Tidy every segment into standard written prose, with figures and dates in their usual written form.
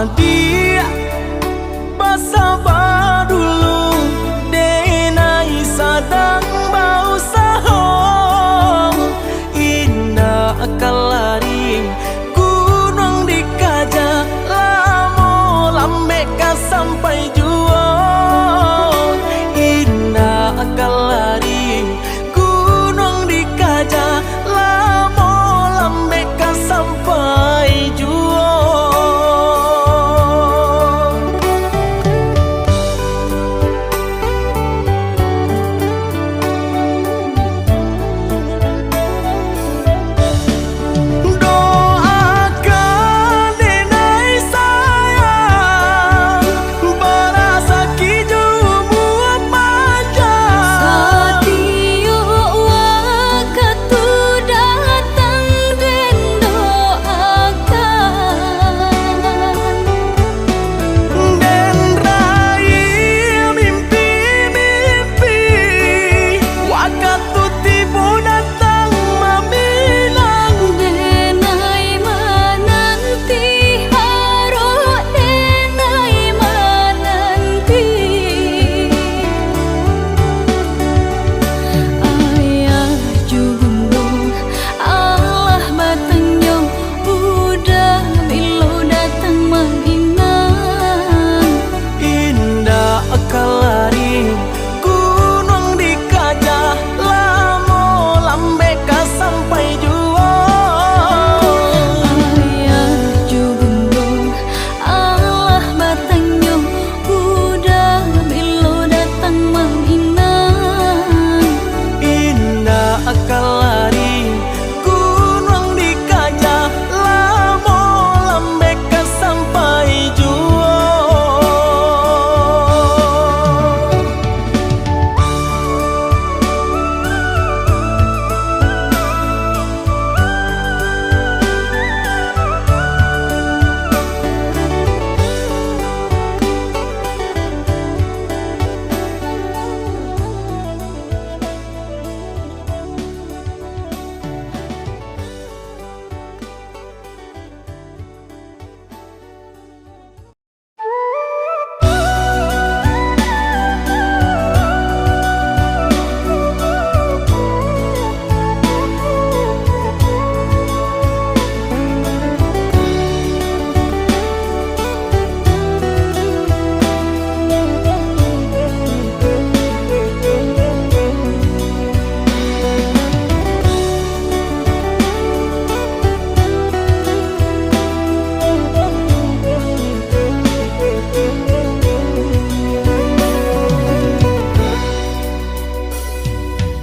Adia basaba dulu denai sadang bau sahong indah kalaring gunung dikaja lamo lambeka sampai juang indah kalaring gunung dikaja lamo lambeka sampai juang.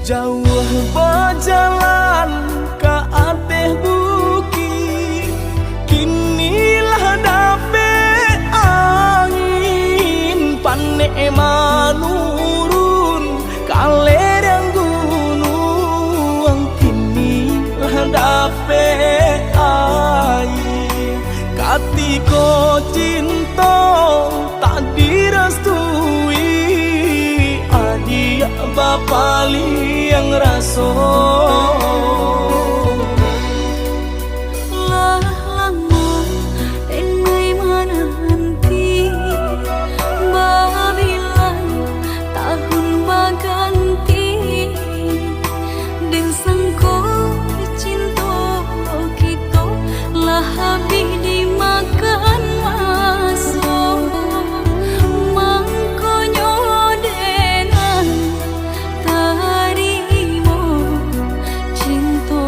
Jauh berjalan ke atas bukit, kinilah dapat angin panek manurun kalerang gunung, kinilah dapat air katiko cinta tak direstui adia bapali yang raso. Cinta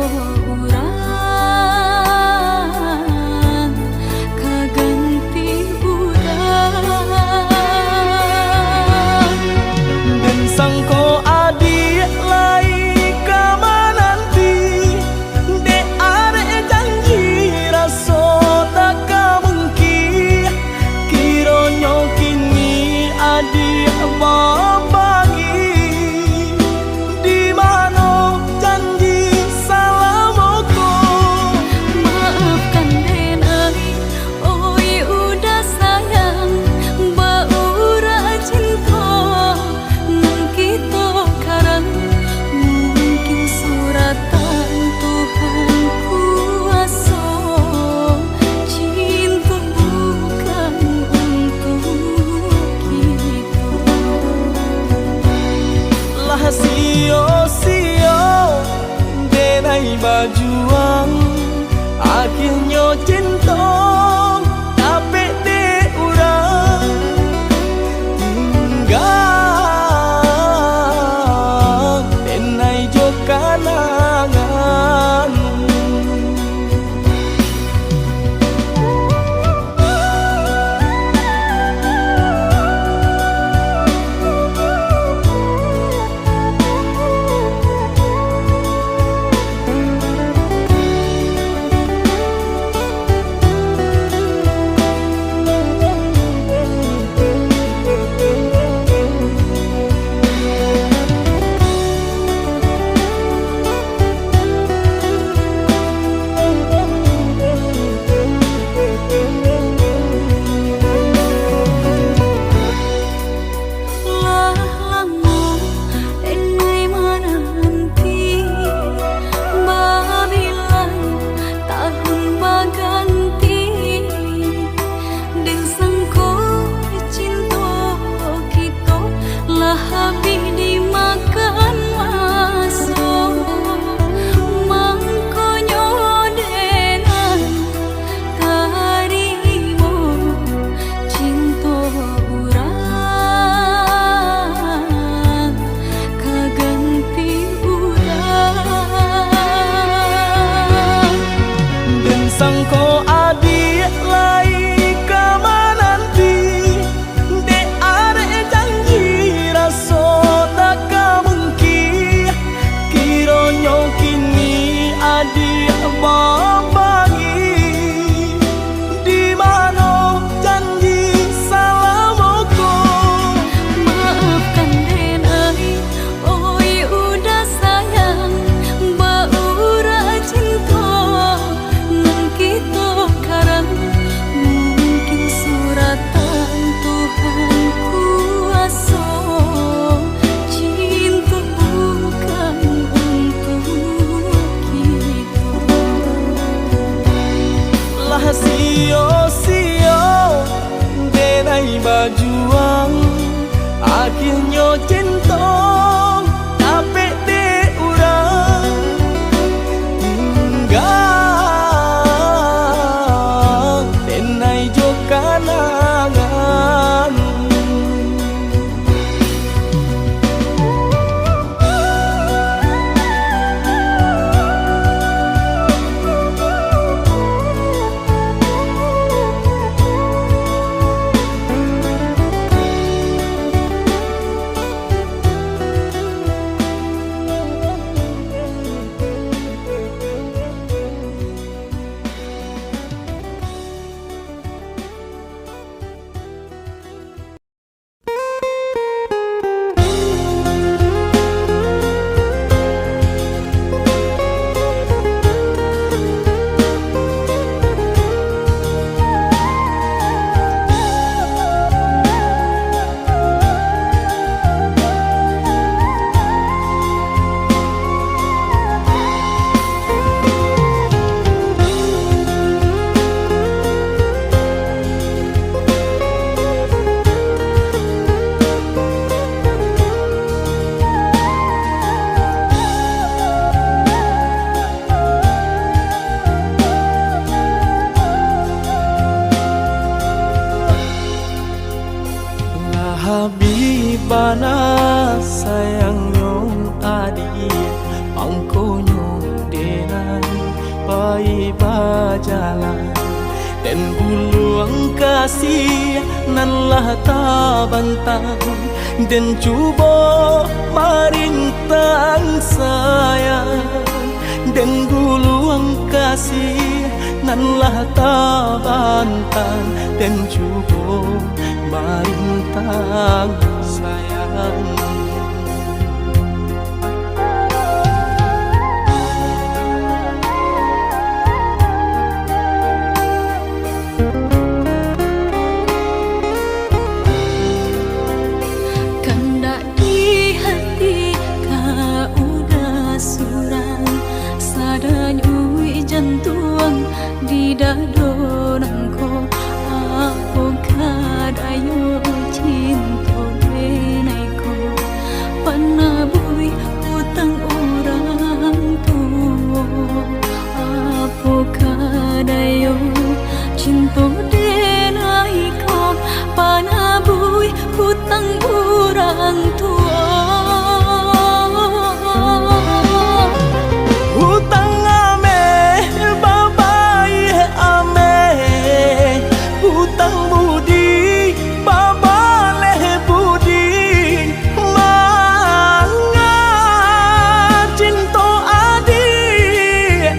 kenangan. Habibana sayang nyong adi pangko nyong denan pai bajalan dan buluang kasih nan lah tabantang dan cuba marintang sayang dan buluang kasih nan lah tabantang dan cuba marintang sayang. Kandak di hati kau udah surang sadany ui jantung di dado nangko aku kadayo cinta denaiku panabui utang orang tua aku kadayo cinta denaiku panabui utang orang tua. Hutang ame babai ame hutang budi babaleh budi manga cinta adi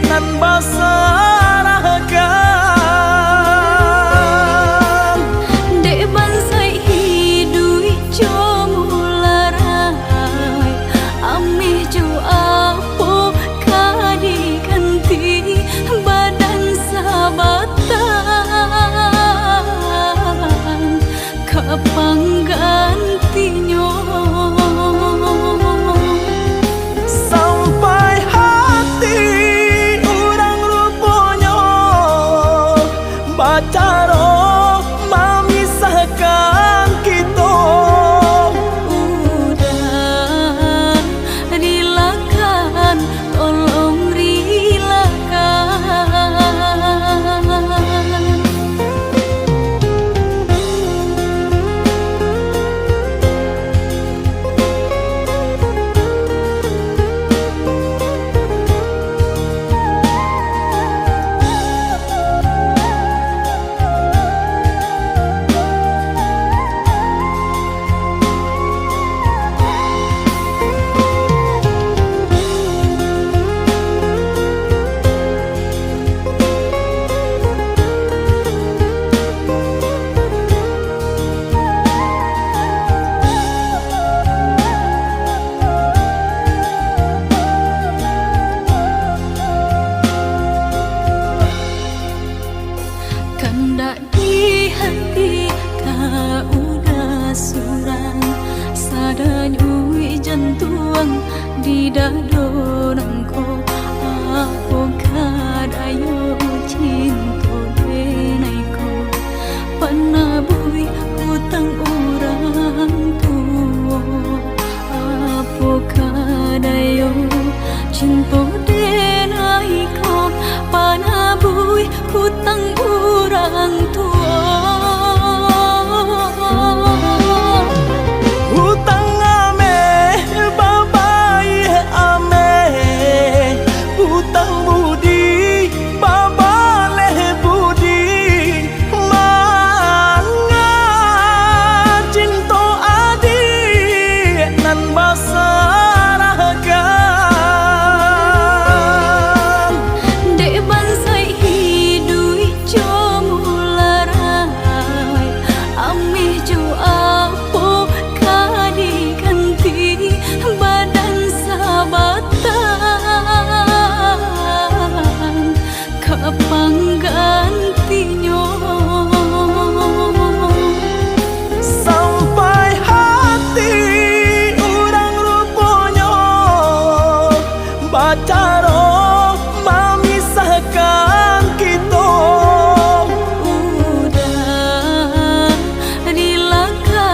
nan basarakan Dek bansai hidui comular baju apa kali ganti badan sabatan kapan gantinya sampai hati urang rupanya bacara memisahkan kita udah relakan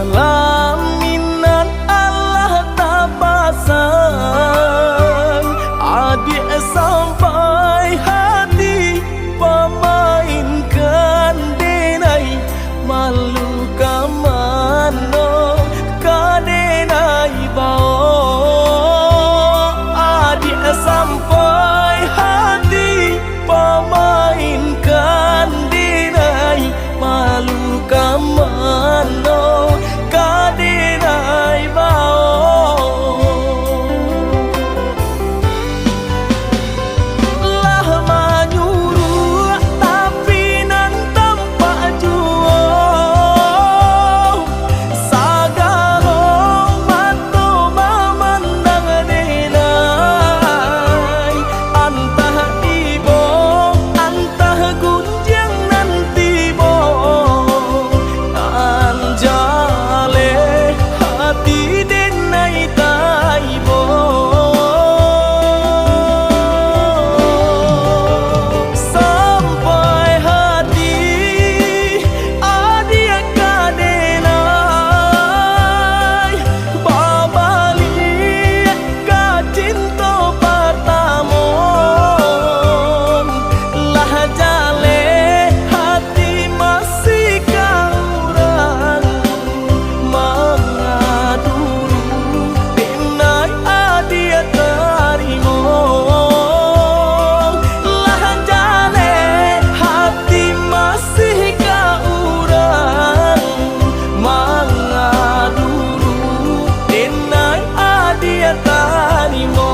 Salaminan Allah tak pasang, adik sampai hati pemainkan denai, malu kamano kadenai bao. Adik sampai hati pemainkan denai, malu kamano kadenai bao. Lah menyuruh tapi nan tampak jua, sagalo mato memandang denai. Antah ibo antah gunjang nanti bo, anjale hati denai taibo. Sampai hati adia kadenai, babali ka cinta pertamon. Lah jale hati masih kurang mengaduru denai adia terimo. Lah jale hati masih kurang mengaduru denai adia terimo.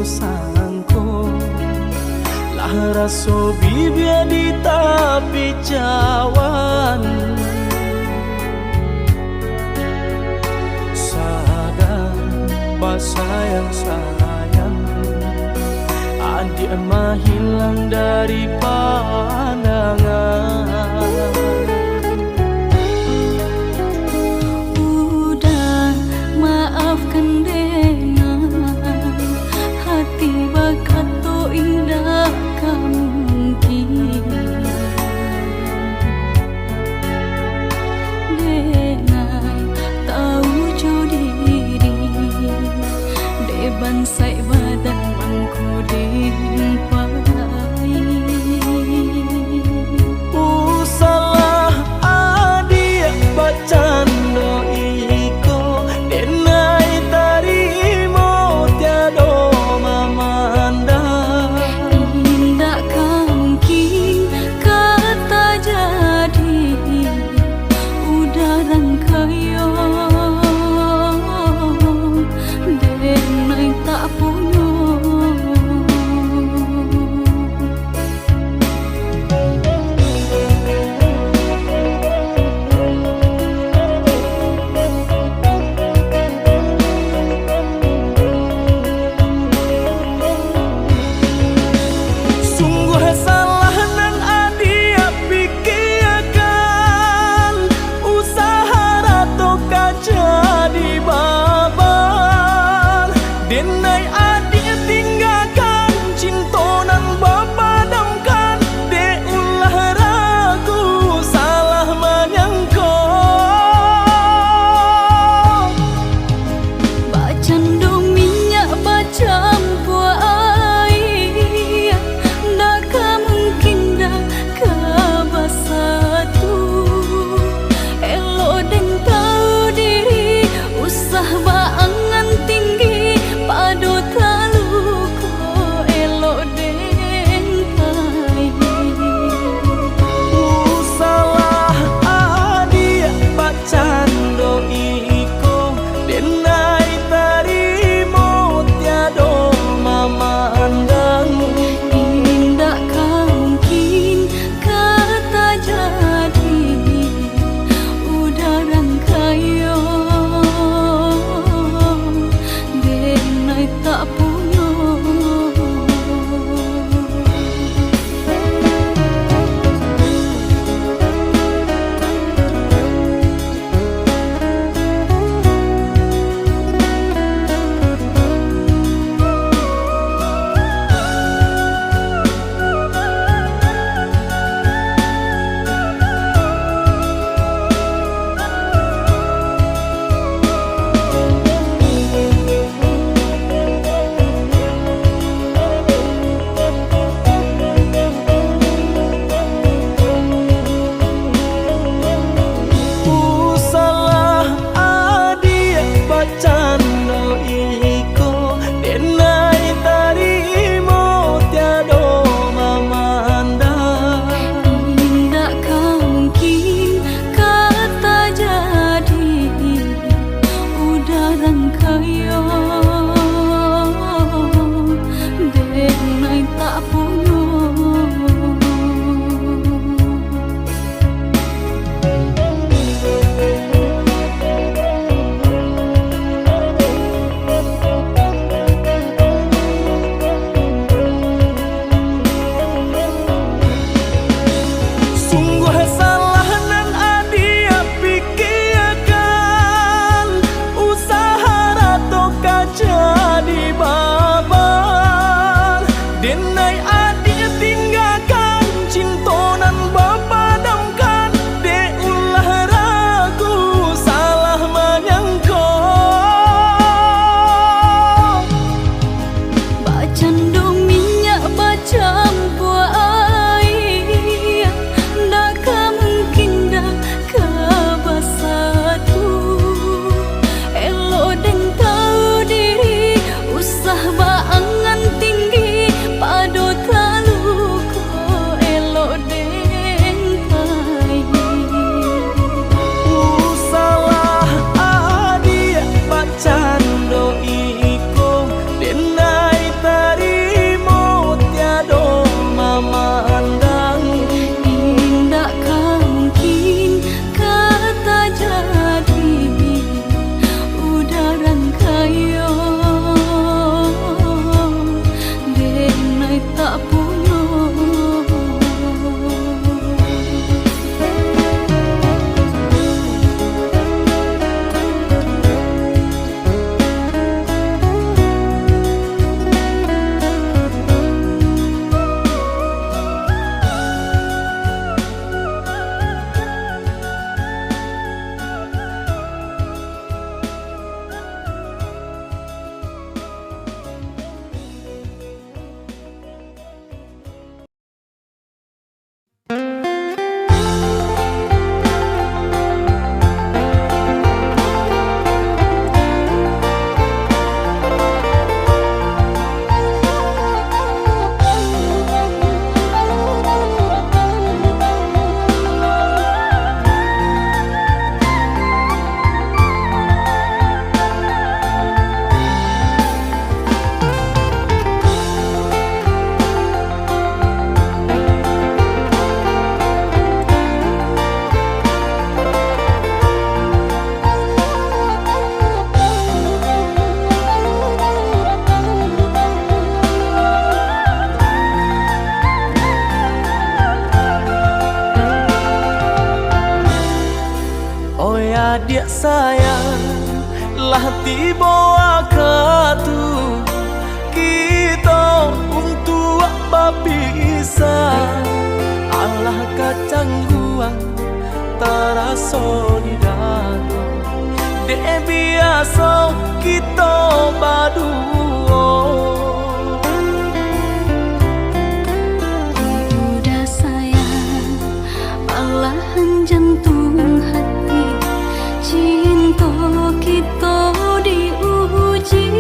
Sangko lah raso bibir di tepi cawan, sadar sayang adik mah hilang dari pandangan. Udah maafkan dengan hati bakat to indah mungkin. Denai tahu jo diri deban sai badan bangku dimpai. adik sayang, lah tiba waktu kita untuk berpisah. Allah kecangguan terasa di dalam, dek biasa kita berdua. Udah sayang, malahan jantung hati, cinta kita diuji.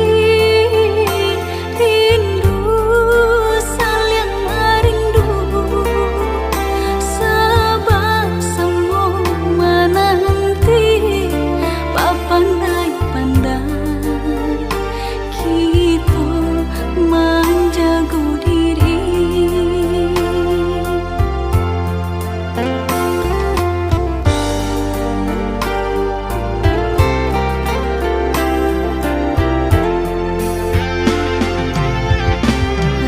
Rindu saling rindu, sebab semua menanti. Pandai-pandai kita menjaga diri.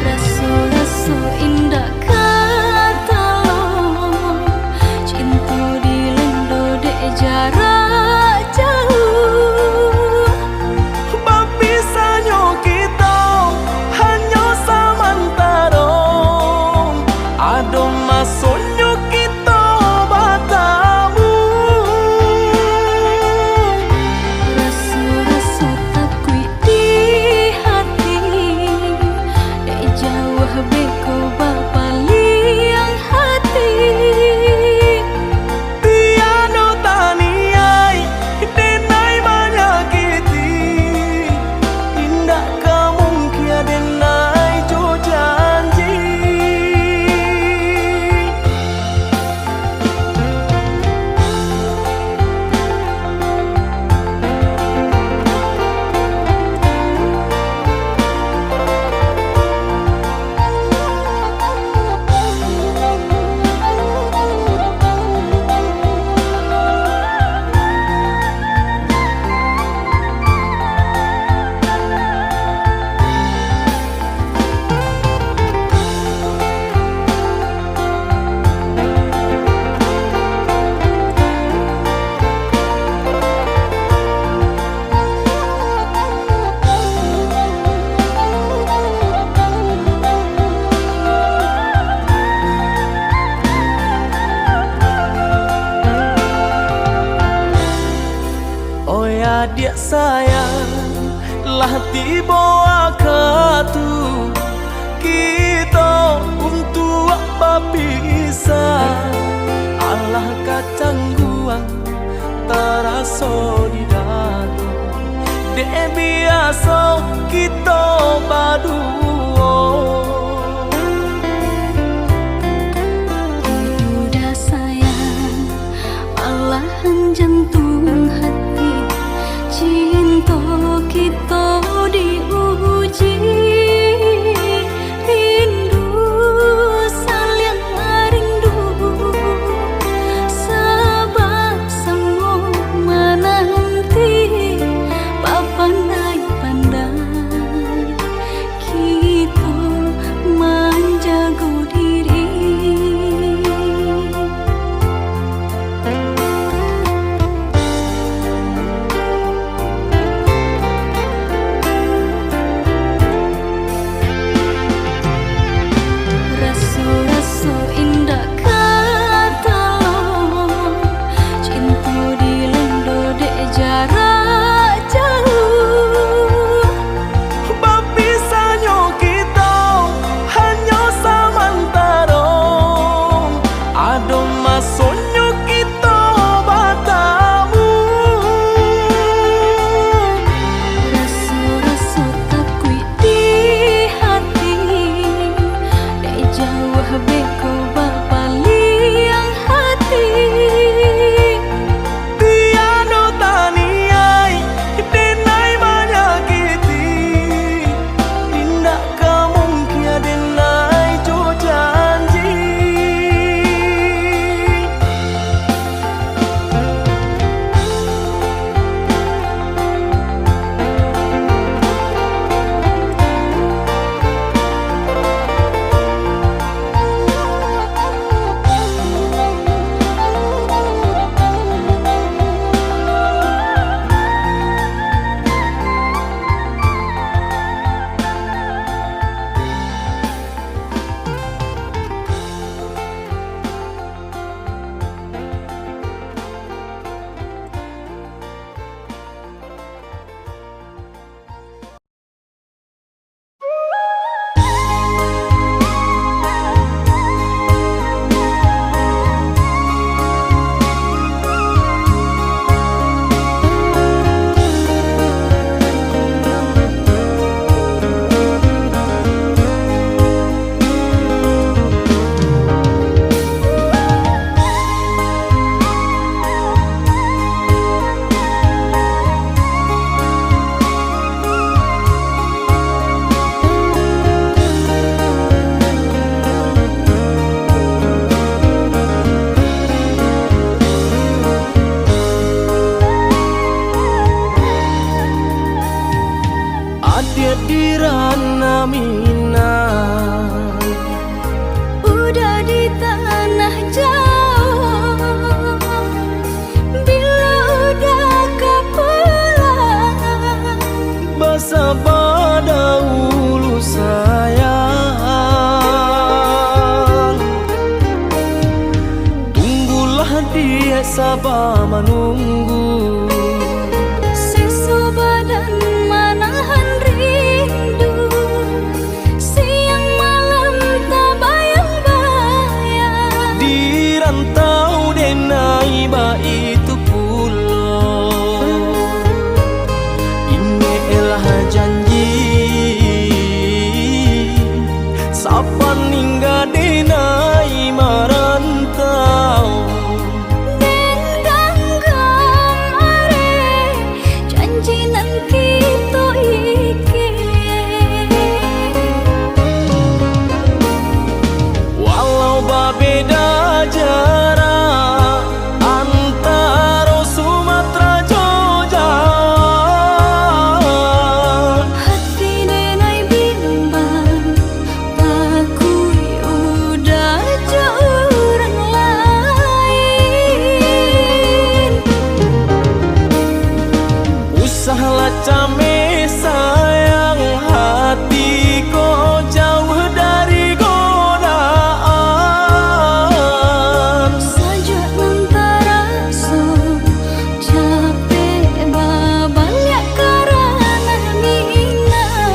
Rasa-rasa indah kata lo, cinta dilendo dek jarak jauh. Berpisahnya kita hanya sementara, ada masanya kita bertemu. Rasa-rasa takut di hati, dek jauh beko bapaliang hati. Tiada taniai denai menyakiti, tindak kemungkinan denai jo janji. Oh ya adik sayang, lah tiba waktu kita untuk berpisah. Allah kecangguan terasa di dalam, dek biasa kita berdua. Udah sayang, malahan jantung hati, cinta kita diuji. Rindu saling rindu, sebab semua menanti. Pandai-pandai kita menjaga diri. hadir di ranah Minang. Udah di tanah jauh, bila udah kau pulang, Basa pada ulu sayang. Tunggulah dia sabar menunggu, seso badan manahan rindu, siang malam tak bayang-bayang. di rantau denai ba itu pulau. Ini elah janji sapan hingga denai marantau. Den ganggang are janji nan kita iki, Walau berbeda jarak antara Sumatera Jogja, hati denai bimbang, takui udah jauh orang lain. usahlah came sayang, hati kau jauh dari godaan. Sajak antara so capek babalyak karena minang.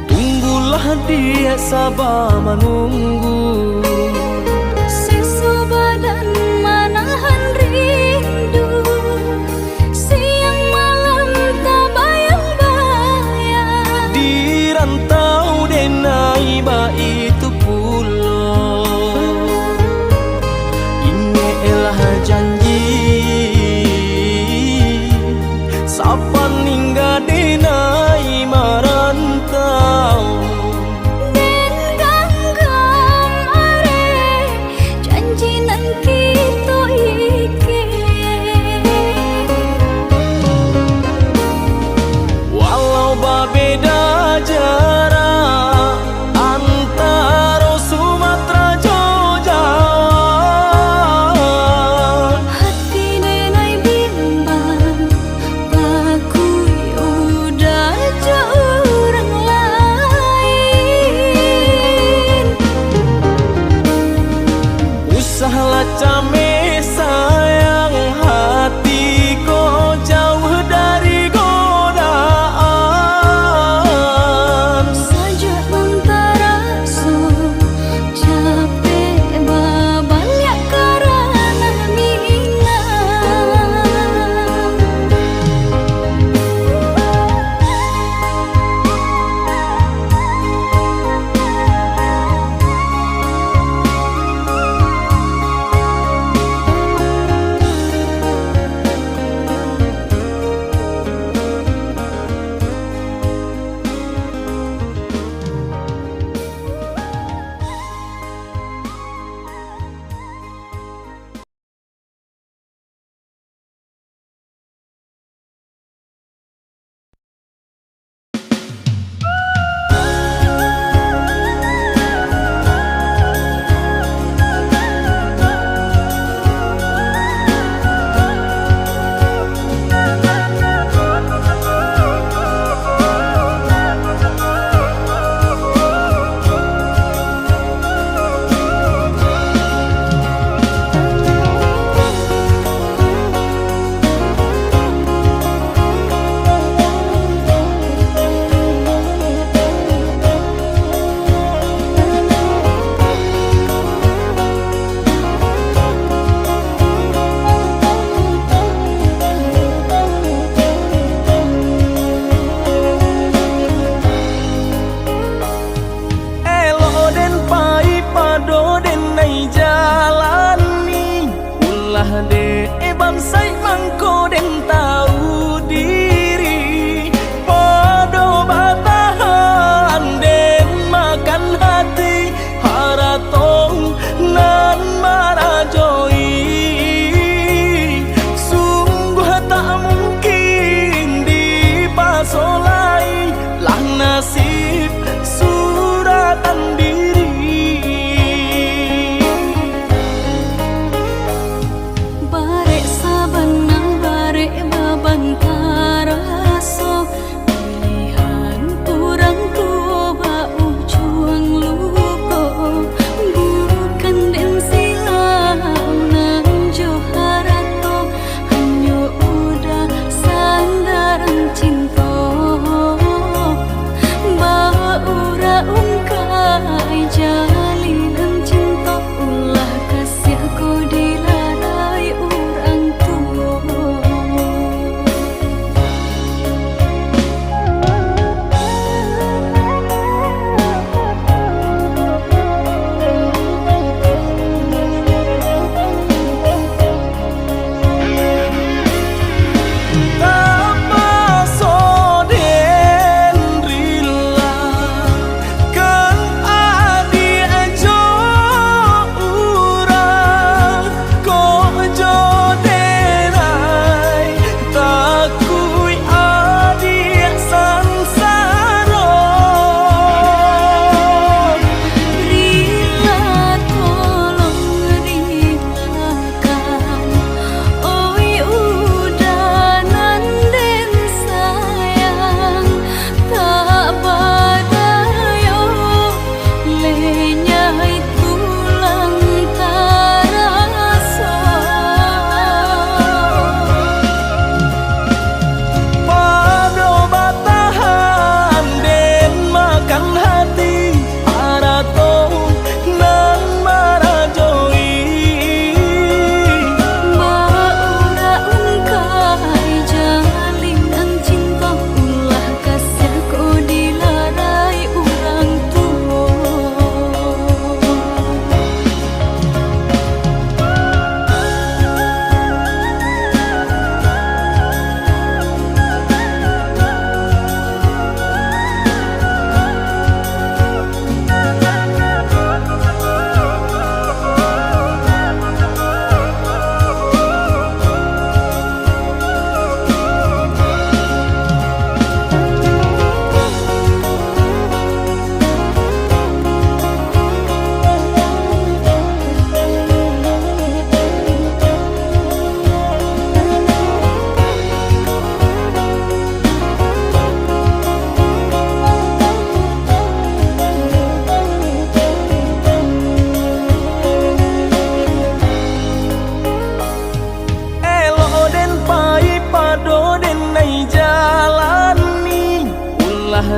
Tunggulah dia sabar menunggu, Seso badan manahan rindu, siang malam tak bayang-bayang. di rantau denai ba itu pulau. Ini elah janji sapan hingga denai marantau. Den ganggang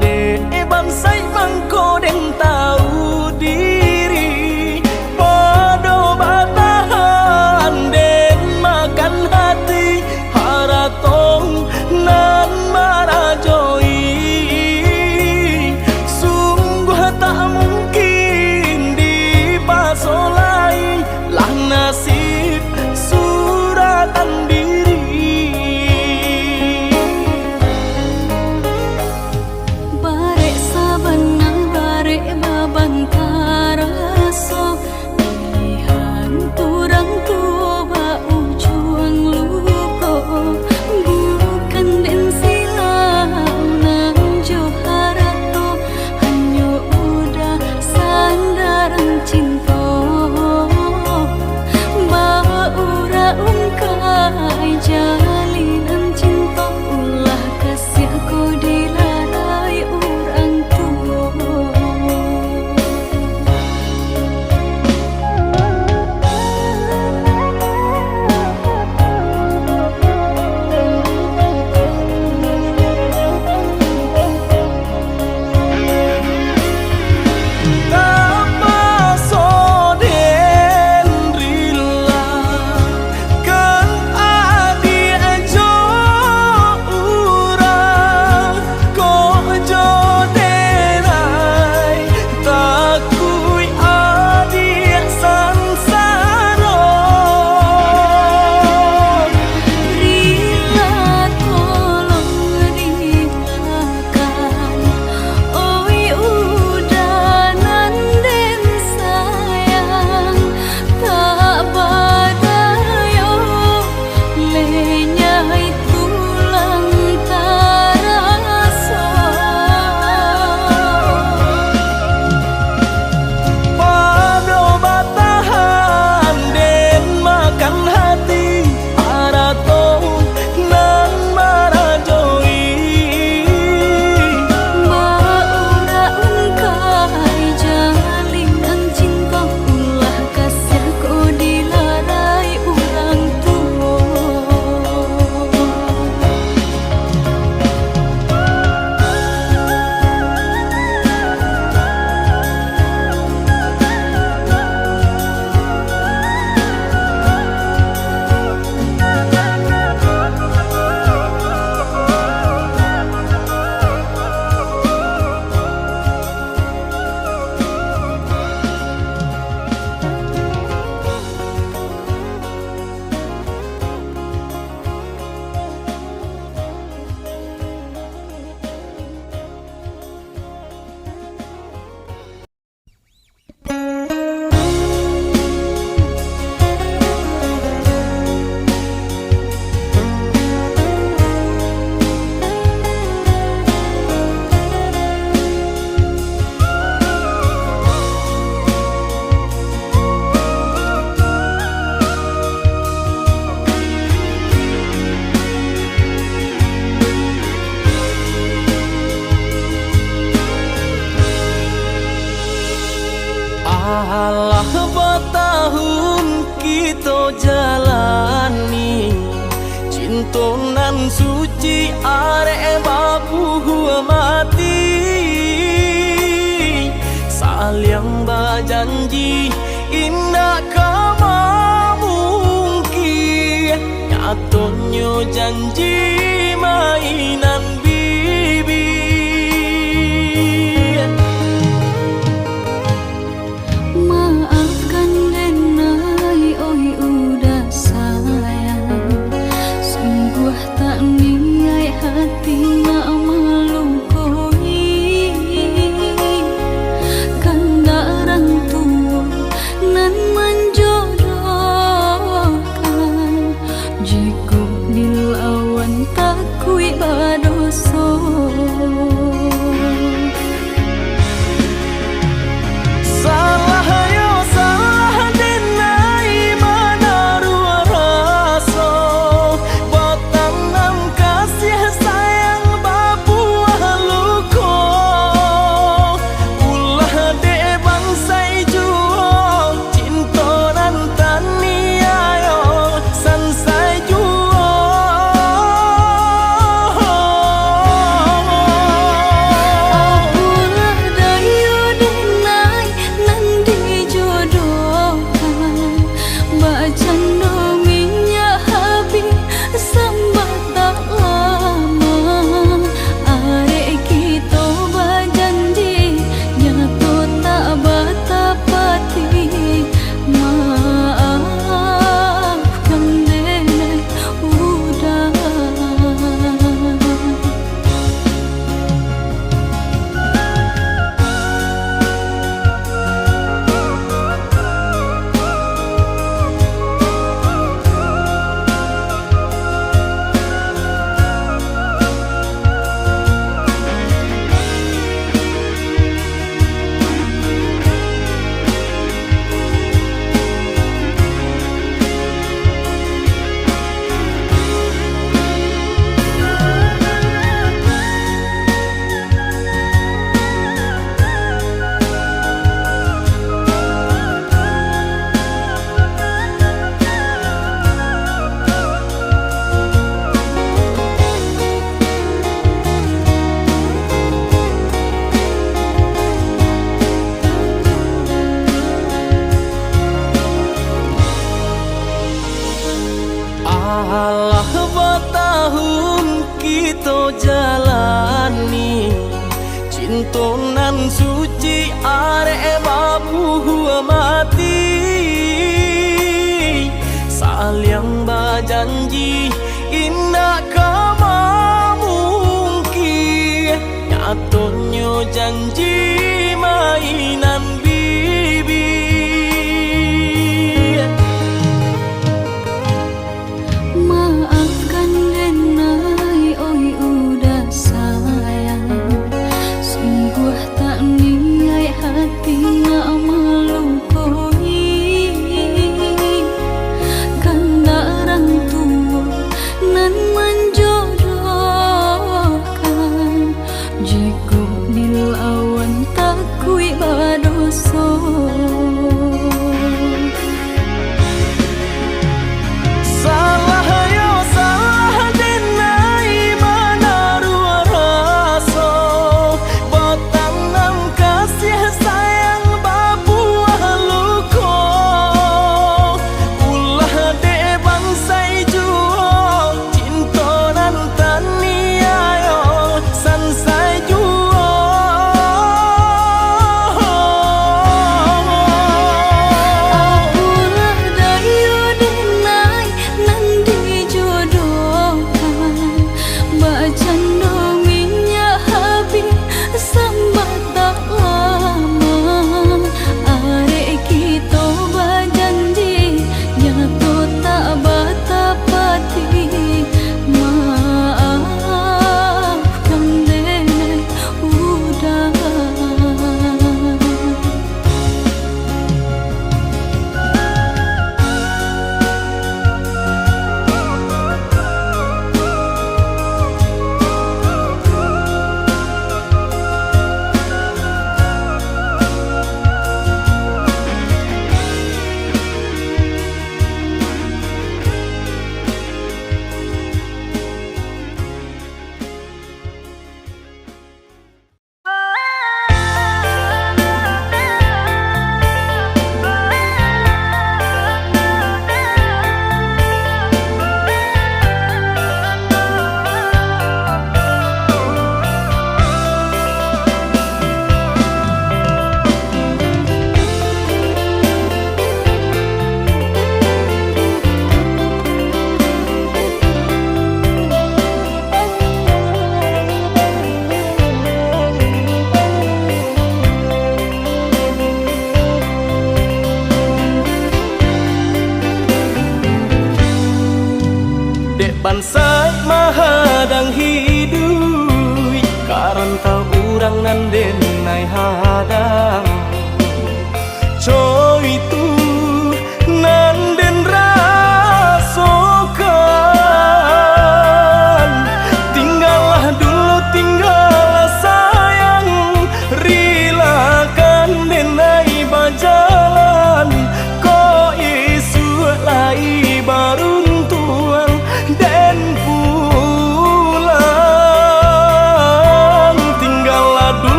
Dek bansai bangko den tahu diri Podo batahan den makan hati Haratong nan marajoi Sungguh tak mungkin dipasolai Lah nasib suratan diri jalinan cinta ulah kasih aku dilarai orang tua Alah bertahun kita jalani Cintonan suci arek babu mati Saling berjanji indah kama mungkin Nyatonya janji mainan bibi maafkan denai oi udah sayang sungguh tak niat hati nak melukoi kandaran tua nan menjodohkan jika dilawan tak Keturunan suci are babu mati, saling berjanji indah kama mungkin. Nyatanya janji mainan bibi. Maafkan Denai, oi udah sayang. Sungguh tak niat hati nak melukai. Karena orang tua nan menjodohkan, jika dilawan takui berdosa.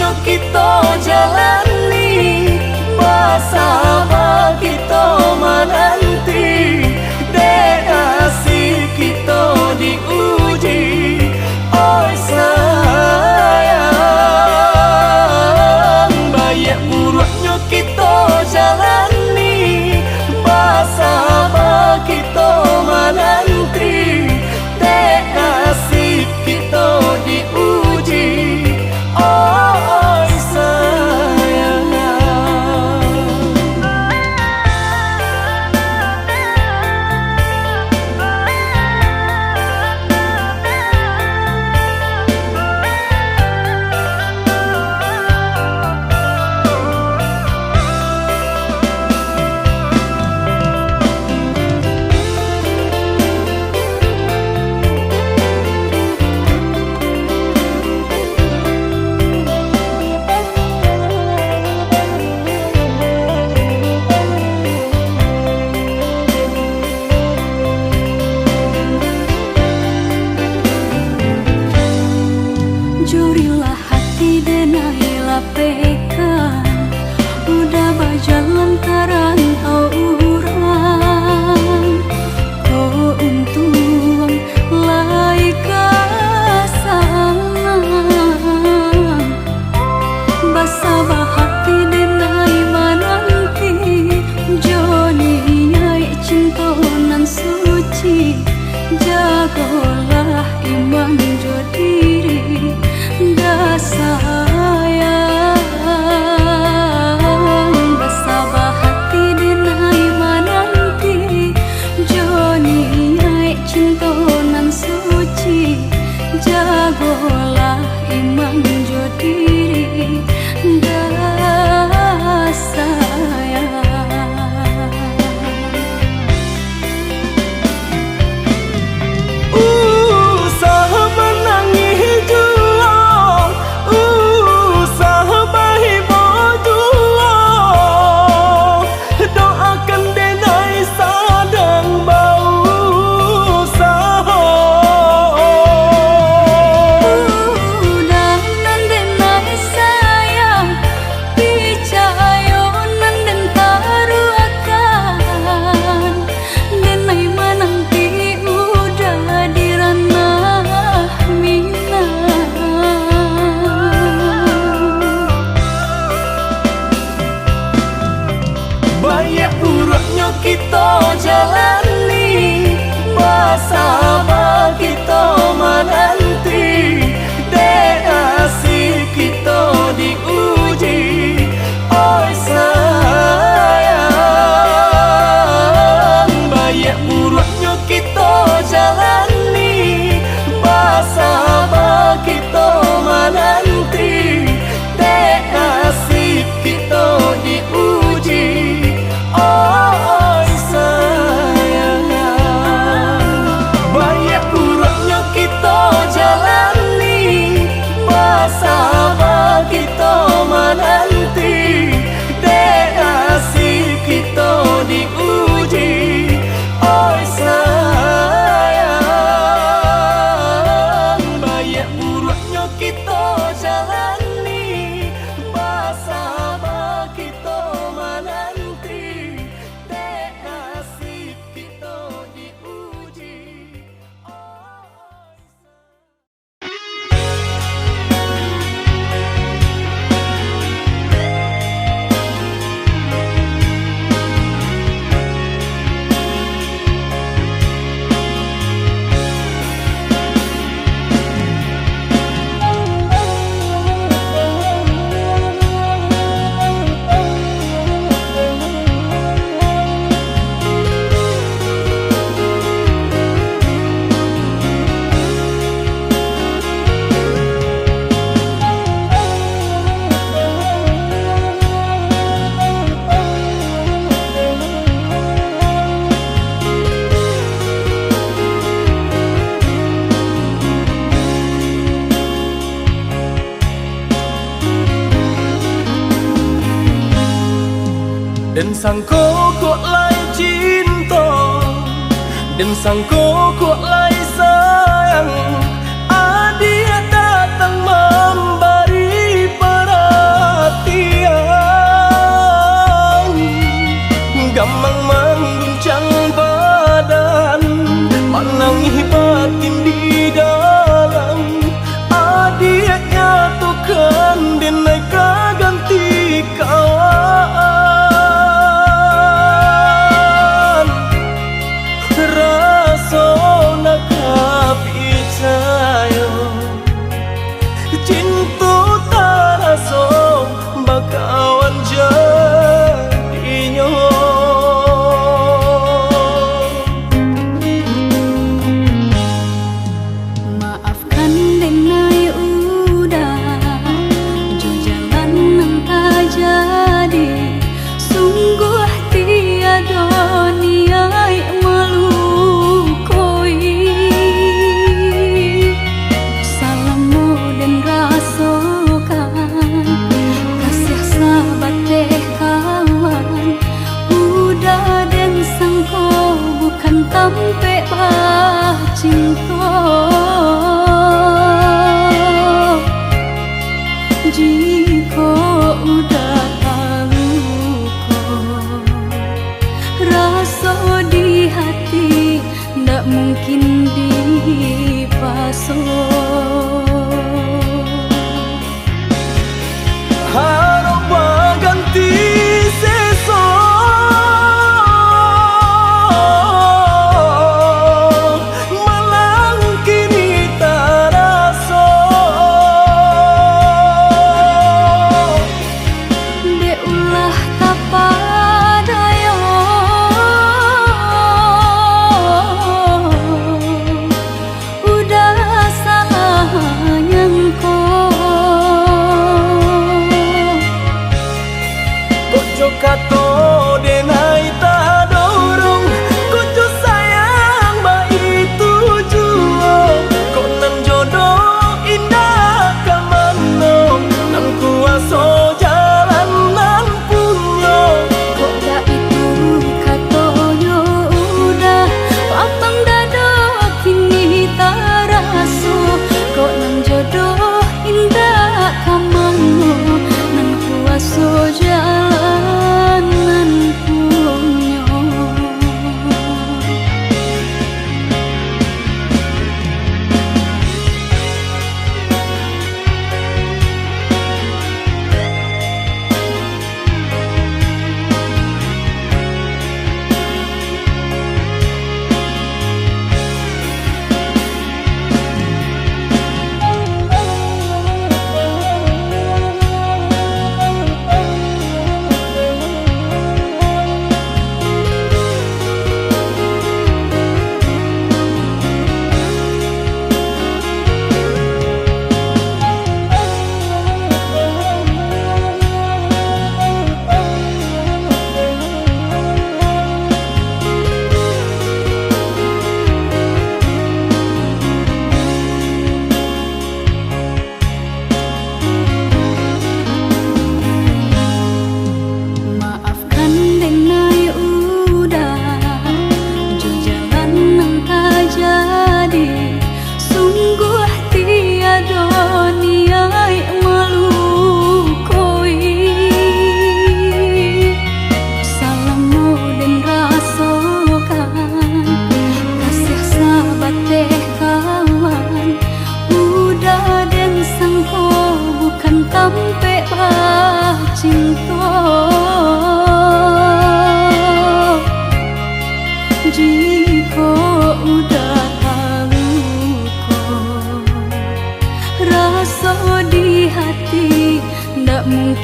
buruknya kita jalani, bersama kita menanti, dek kasih kita diuji. Oi sayang, banyak buruknya kita jalani, bersama kita menanti, dek kasih kita diuji. Oi sayang, jurilah hati denailah pekan, udah berjalan terantau orang. Kau untung lai kasana, basabah hati denai menanti, Joni nyai cinta nan suci, jagolah iman jo diri. Dah sayang, bersabah hati dinai menanti, Joni nyai cinta nan suci, jagolah iman jo diri. Dah sayang, banyak buruknya kita jalani, bersama kita menanti, dek kasih kita diuji. Oi sayang, banyak buruknya kita jalani, bersama kita menanti, dek kasih kita diuji. Oi sayang, banyak buruknya kita jalani, bersama kita menanti, dek kasih kita diuji. Oi sayang, banyak buruknya kita jalani, bersama kita menanti, dek kasih kita diuji. Dan sangko kok lai cinta, dan sangko kok lai sayang, dia datang memberi perang.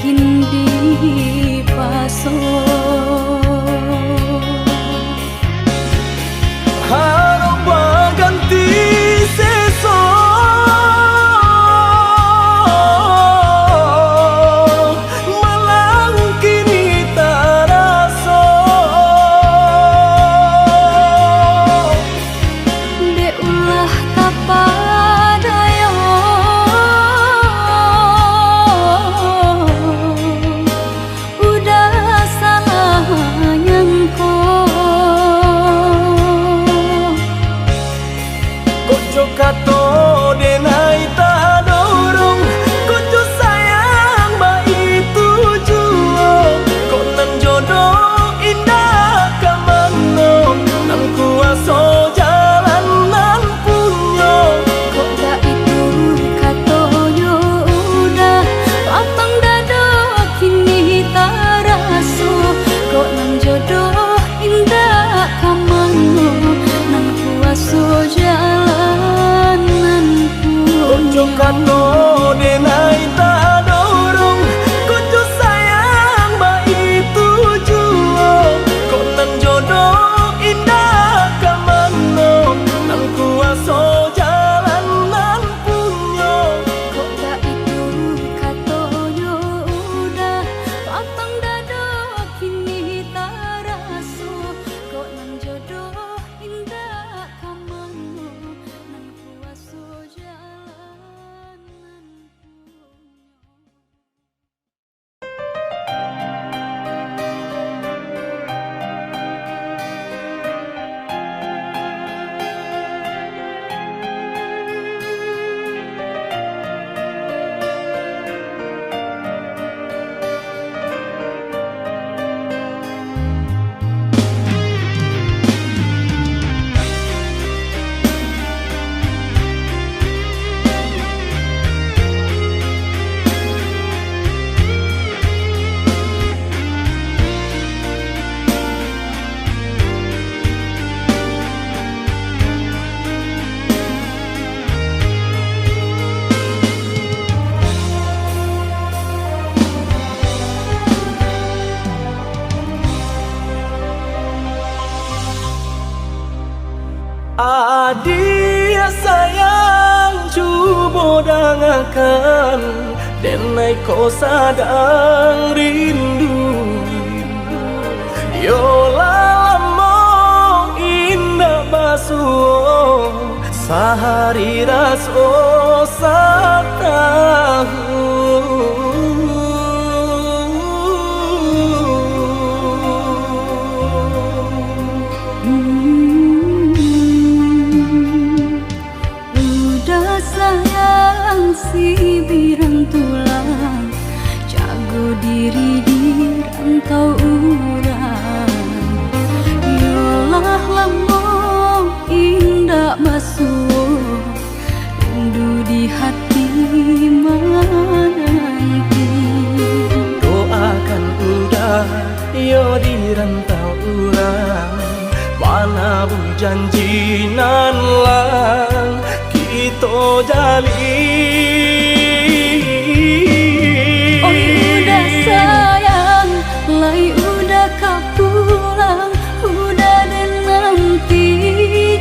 mungkin dipaso. Harap berganti seso malang kini taraso. De ulah tapadayo udah salah nyangko. Kojo kato denai tak dorong, kojo sayang bayi tujuan. Kok nan jodoh indah kamano, nan kuaso jalan nan punyo. Kok gak itu katoyo udah lapang dado kini taraso. Kok nang jodoh indah kamano, nang kuaso jalan nan Kojo punyo. kato denai tak dorong, kojo sayang bayi tujuan. Kok nan jodoh indah kamano, nan kuaso jalan nan punyo. Kok gak itu katoyo udah lapang dado kini taraso. Kok nang jodoh indah kamano, nang kuaso jalan nan punyo. Adia sayang cubo dangakan, denai ko sadang rindu. Yola lamo indah basuh, sehari raso Udah sayang si birang tulang, jago diri di rantau urang. Yolah lamo indah basuh, rindu di hati menanti. doakan udah yo di rantau urang, mana bu janji nan lang kita jalin. Oh udah sayang, lai udah kau pulang, udah dan nanti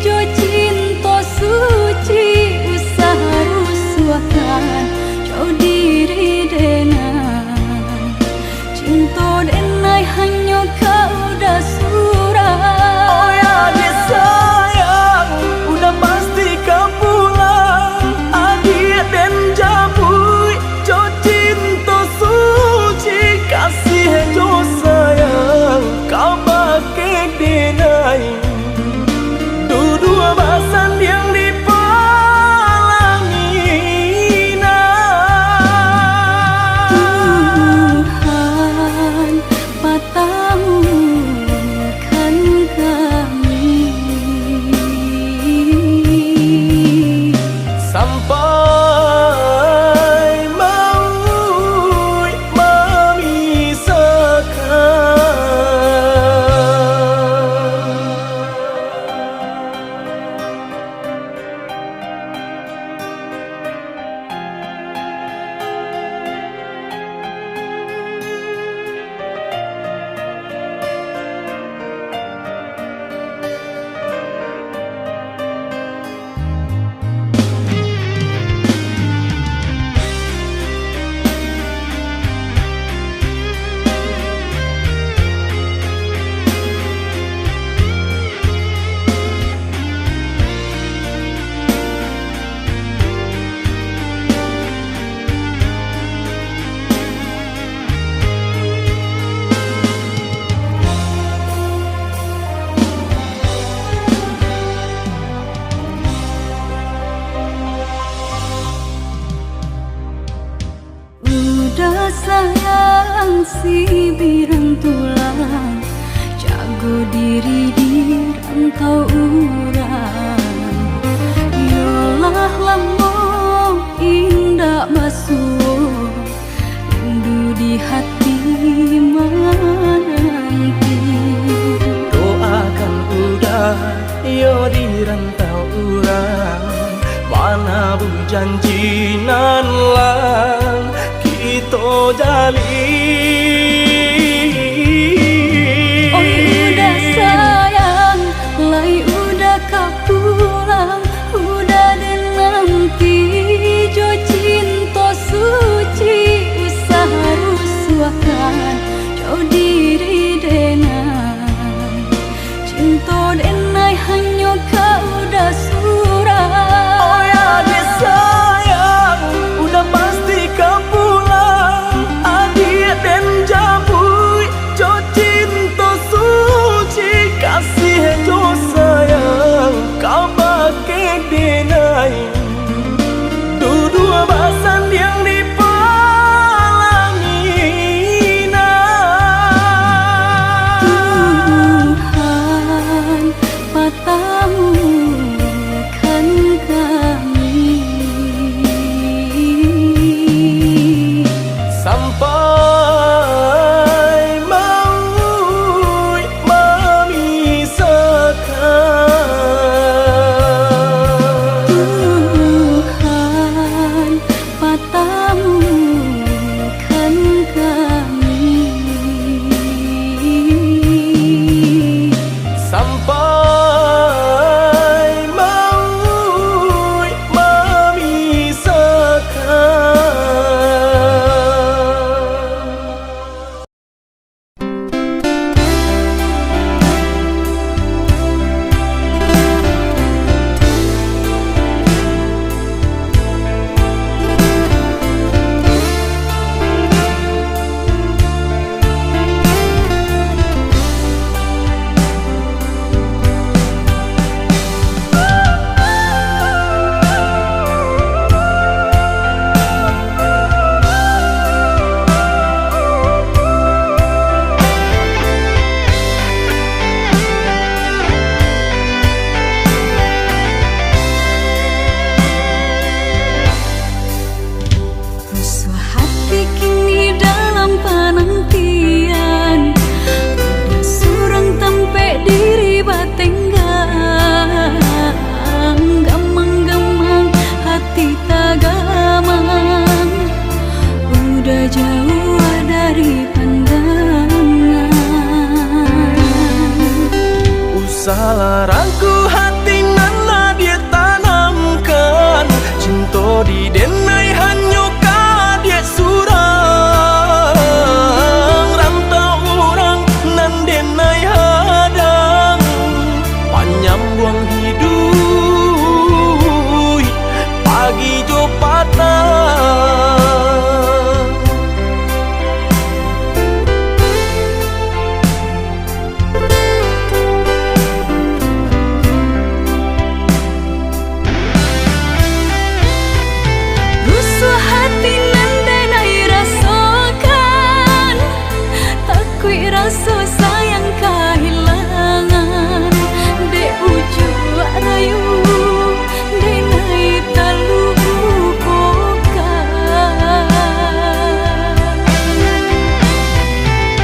jo cinta suci usaha rusuhkan jauh diri denai cinta denai hanya kau udah surah. Oh ya dia sayang, udah pasti kau pulang, adik dan sayang si birang tulang, jago diri di rantau urang. Yolah lambung indah basuh, rindu di hati menanti. Doakan udah yo di rantau urang, mana bu janji nan lang kita jalin. Oi udah sayang, lai udah kau pulang, udah dan nanti jo cinta suci, usaha rusuhkan jauh diri denai, cinta denai hanya kau udah surah. Oh ya dia sayang, udah pasti kau pulang, adik dan jabui jo cinta suci, kasih jo sayang kau pakai denai, dua basan yang dipalangina. Tuhan patamukan kami sampai maut memisahkan. Tuhan patamukan kami Sampai maut Rusuh hati kini dalam penantian, udah surang tempe diri batenggang, gamang-gamang hati tak gamang, udah jauh dari pandangan. usah larangku hati nana dia tanamkan, cinta di denai hanya dia surang, rantau orang nan denai hadang, panjang buang hidup pagi jo patah. Rusuh hati nan denai rasakan, takui rasa sayang kehilangan, de ujung rayu denai tak lupakan.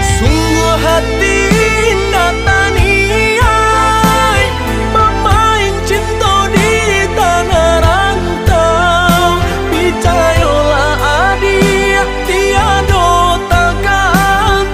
Sungguh hati indah taniai, pemain cinta di tanah rantau, percayalah adik tiada tak gantikan.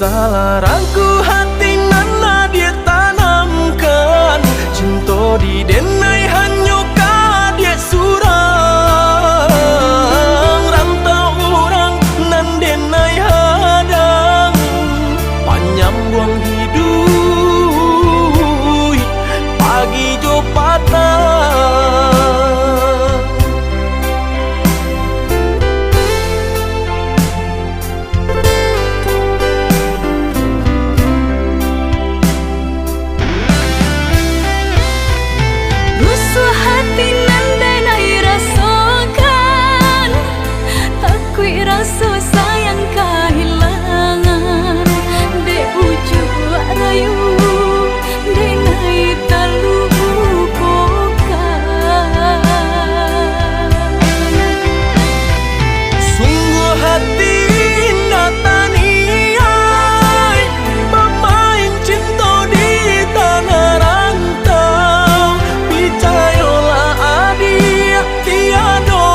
Salarangku hati nana dia tanamkan, cinta di denai hanya dia surang. Rantau orang nan denai hadang, panyambung hidup pagi jo patah. Rasa sayang kehilangan, dek ujuk rayu, denai terlupakan. Sungguh hati nataniai, pemain cinta di tanah rantau. Percayalah adik, tiada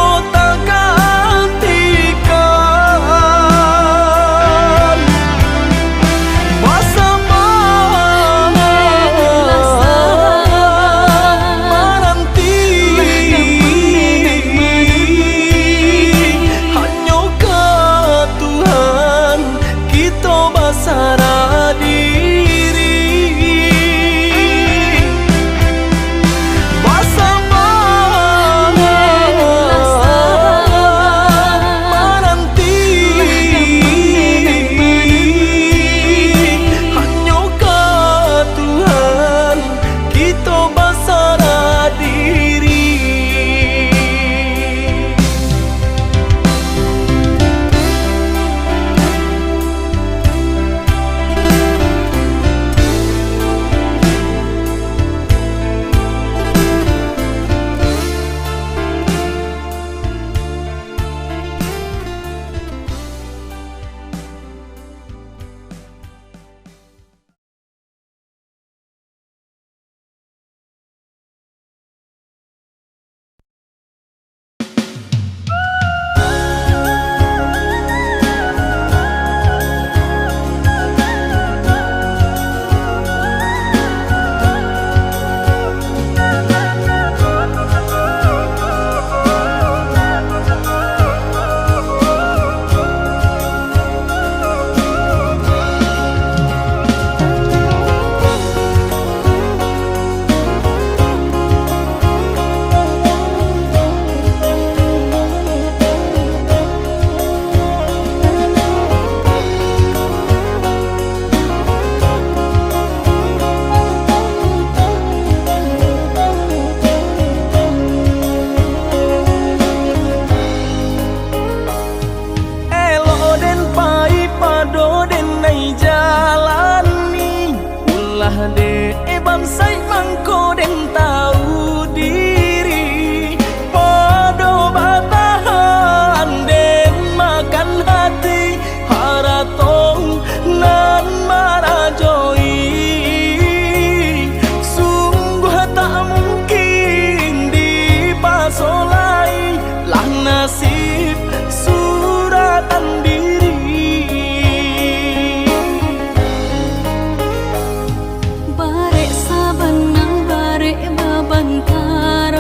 Barek sabanang barek babantara.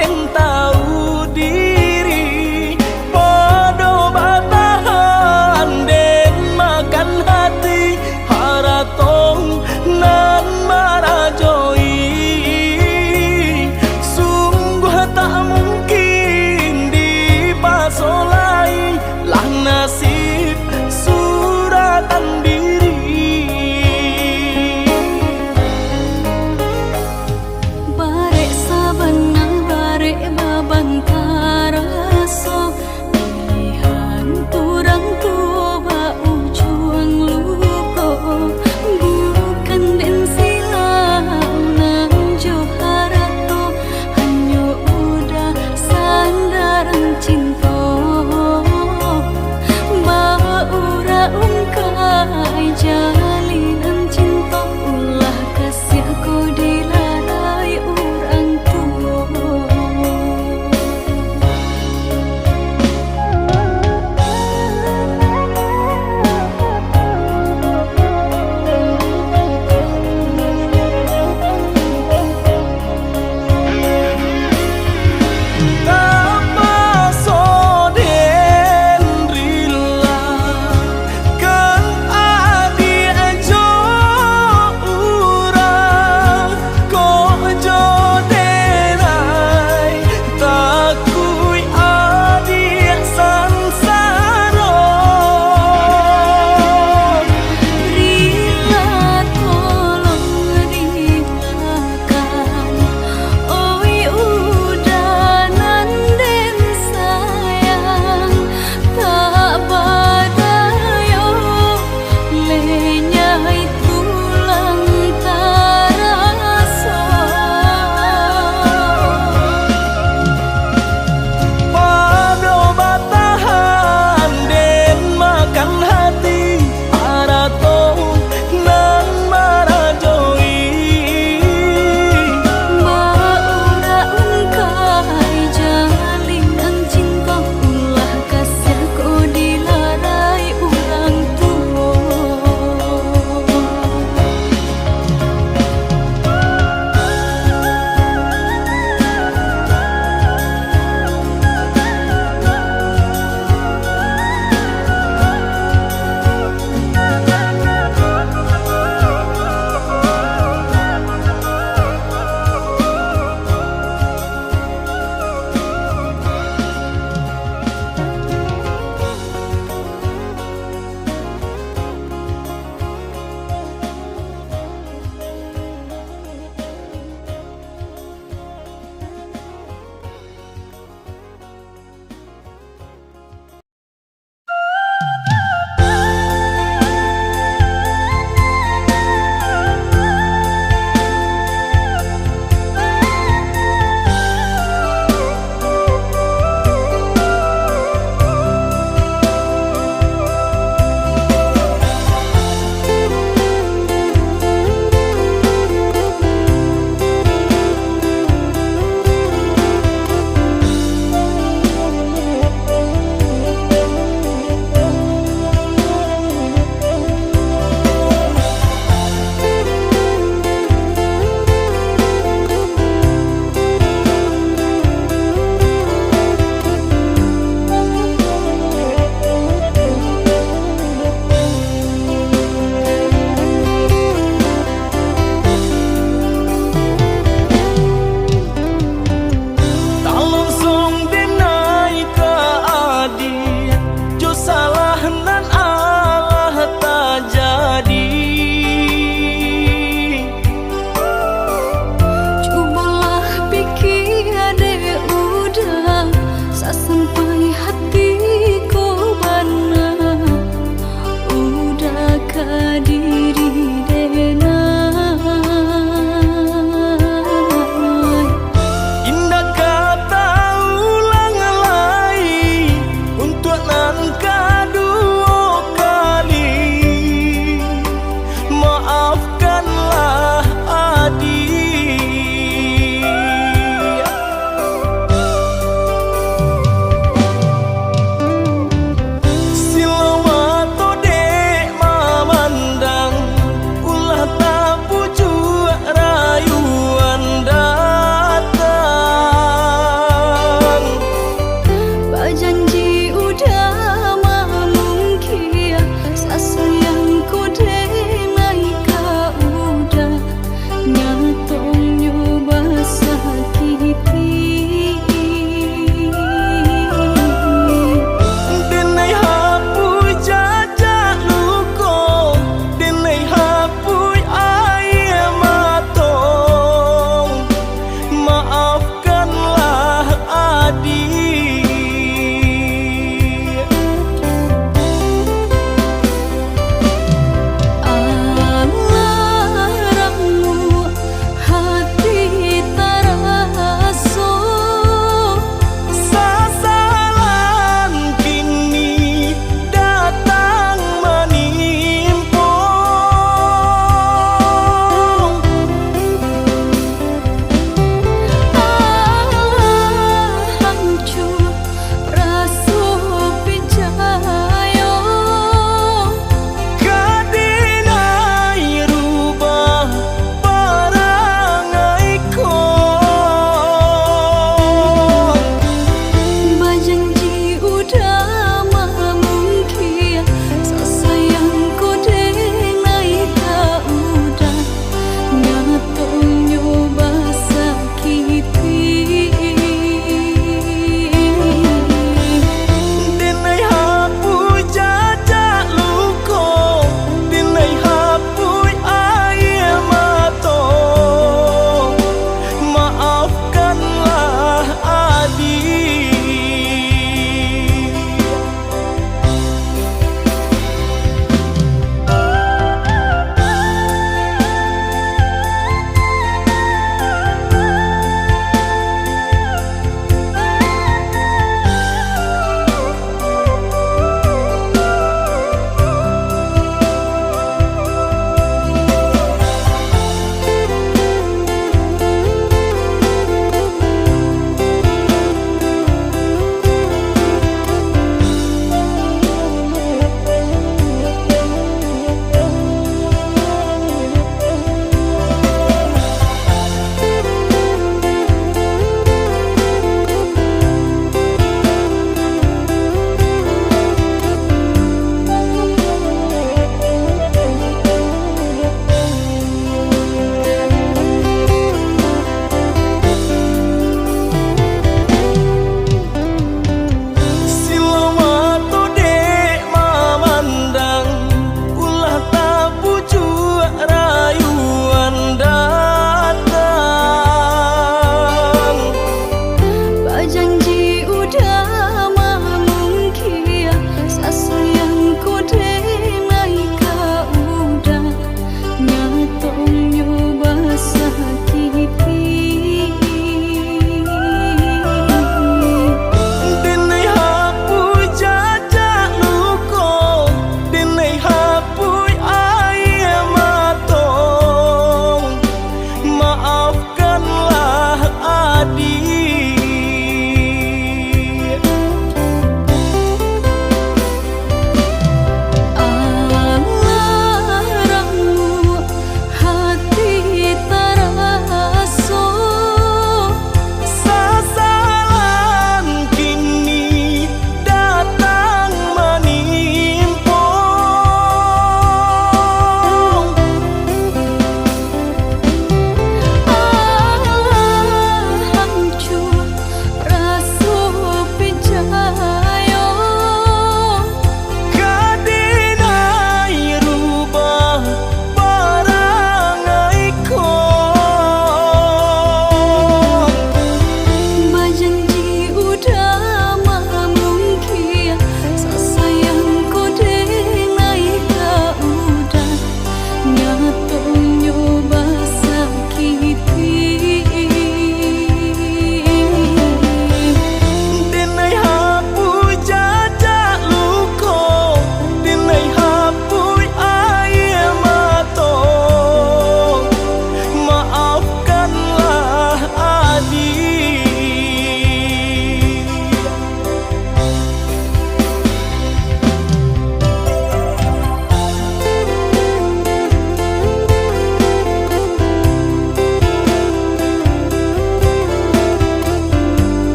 den tahu diri, podo batahan den makan hati, haratong nan marajoi. Sungguh tak mungkin dipasolai, lah nasib suratan diri. Barek sabenang barek babang karaso, pilihan turang tua ba ujung luko, bukan den silau nang joharato, hanya udah sandaran cinta. Baura ungkai jalinan cinta, ulah kasih aku dilarai orang tua. Tapa den rila kan adi ajo urang ko jo denai takui adi sansaro. Rila tolong rilakan, oi udah nanden sayang, tak badayo lenyai tulang tarasa. Pado batahan den makan hati, haratong nan marajoi. Baura ungkai jalinan cinta, ulah kasih aku dilarai orang tua. Diri